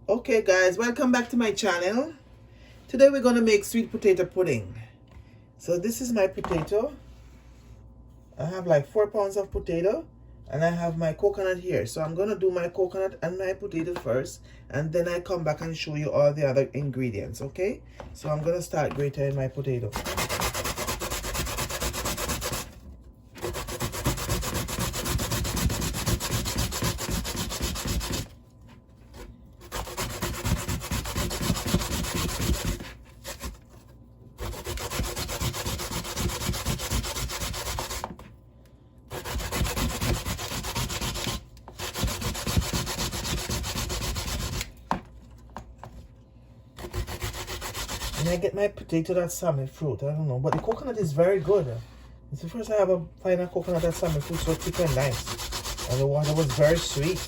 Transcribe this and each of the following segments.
Okay guys, welcome back to my channel. Today we're going to make sweet potato pudding. So this is my potato. I have like 4 pounds of potato and I have my coconut here. So I'm going to do my coconut and my potato first, and then I come back and show you all the other ingredients, okay? So I'm going to start grating my potato. And I get my potato that's salmon fruit. I don't know, but the coconut is very good. It's the first time I ever find a coconut that's salmon fruit so thick and nice. And the water was very sweet.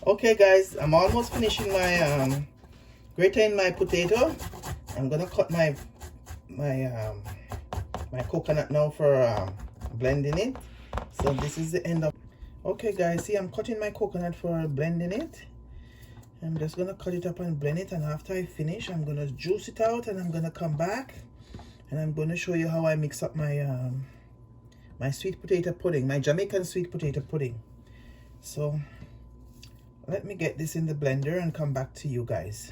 Okay guys, I'm almost finishing my grating my potato. I'm gonna cut my coconut now for blending it. So this is the end of. Okay guys, see, I'm cutting my coconut for blending it. I'm just gonna cut it up and blend it, and after I finish I'm gonna juice it out, and I'm gonna come back and I'm gonna show you how I mix up my my sweet potato pudding, my Jamaican sweet potato pudding. So let me get this in the blender and come back to you guys.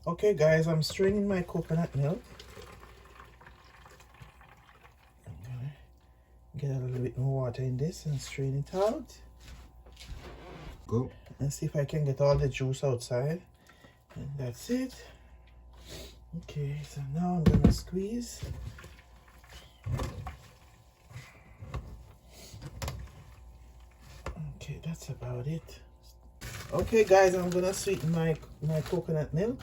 Okay guys, I'm straining my coconut milk. Get a little bit more water in this and strain it out. Go. And see if I can get all the juice outside. And that's it. Okay, so now I'm gonna squeeze. Okay, that's about it. Okay guys, I'm gonna sweeten my coconut milk.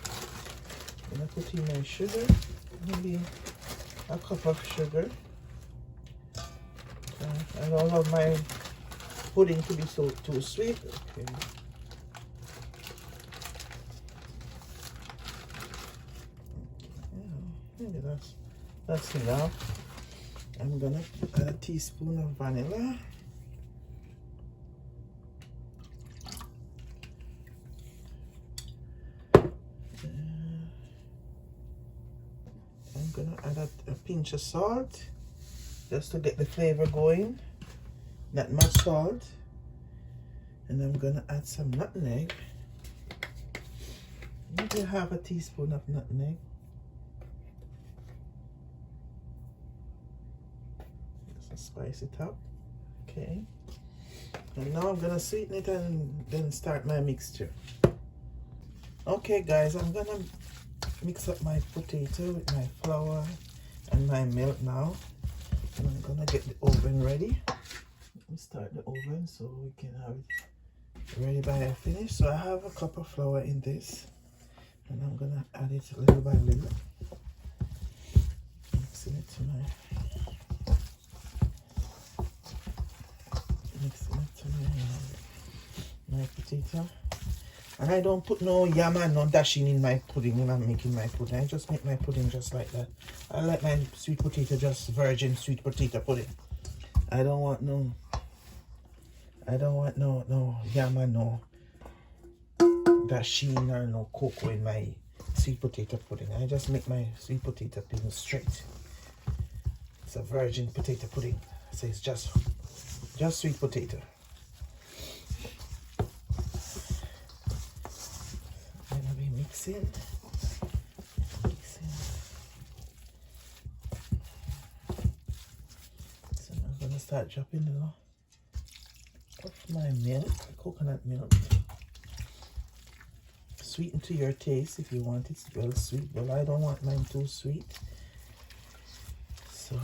I'm gonna put in my sugar, maybe a cup of sugar. I don't love my pudding to be too sweet. Okay. Maybe that's enough. I'm gonna add a teaspoon of vanilla. I'm gonna add a pinch of salt just to get the flavor going. Not much salt. And I'm gonna add some nutmeg. Maybe half a teaspoon of nutmeg. Just spice it up. Okay. And now I'm gonna sweeten it and then start my mixture. Okay guys, I'm gonna mix up my potato with my flour and my milk now. And I'm gonna get the oven ready. Let me start the oven so we can have it ready by I finish. So I have a cup of flour in this, and I'm gonna add it little by little, mixing it to my potato. And I don't put no yam and no dashing in my pudding when I'm making my pudding. I just make my pudding just like that. I like my sweet potato just virgin sweet potato pudding. I don't want no yam and no dashing or no cocoa in my sweet potato pudding. I just make my sweet potato pudding straight. It's a virgin potato pudding. So it's just sweet potato. Mixing. So I'm gonna start dropping a lot of my milk, coconut milk. Sweeten to your taste if you want it well sweet. Well, I don't want mine too sweet. So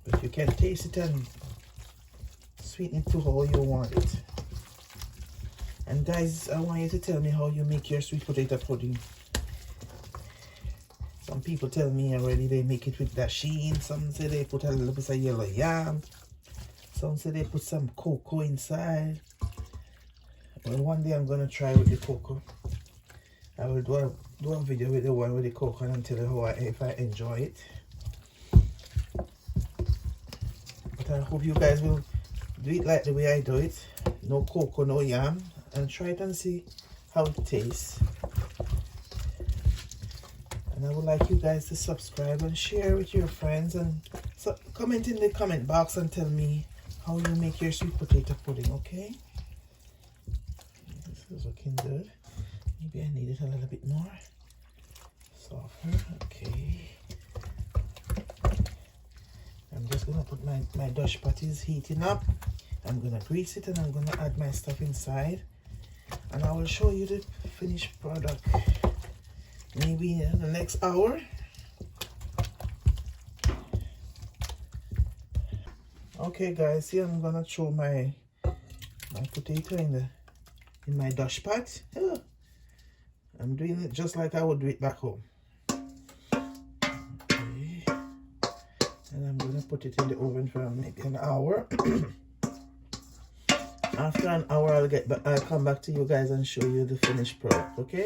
But you can taste it and sweeten it to how you want it. And guys, I want you to tell me how you make your sweet potato pudding. Some people tell me already they make it with dasheen. Some say they put a little bit of yellow yam. Some say they put some cocoa inside. Well, one day I'm gonna try with the cocoa. I will do a video with the one with the cocoa and tell you how if I enjoy it. But I hope you guys will do it like the way I do it. No cocoa, no yam. And try it and see how it tastes. And I would like you guys to subscribe and share with your friends, and so comment in the comment box and tell me how you make your sweet potato pudding, okay? This is looking good. Maybe I need it a little bit more softer. Okay. I'm just gonna put my Dutch pot is heating up. I'm gonna grease it and I'm gonna add my stuff inside. And I will show you the finished product maybe in the next hour. Okay guys, see, I'm gonna throw my potato in my Dutch pot. I'm doing it just like I would do it back home. Okay. And I'm gonna put it in the oven for maybe an hour. After an hour, I'll come back to you guys and show you the finished product, okay?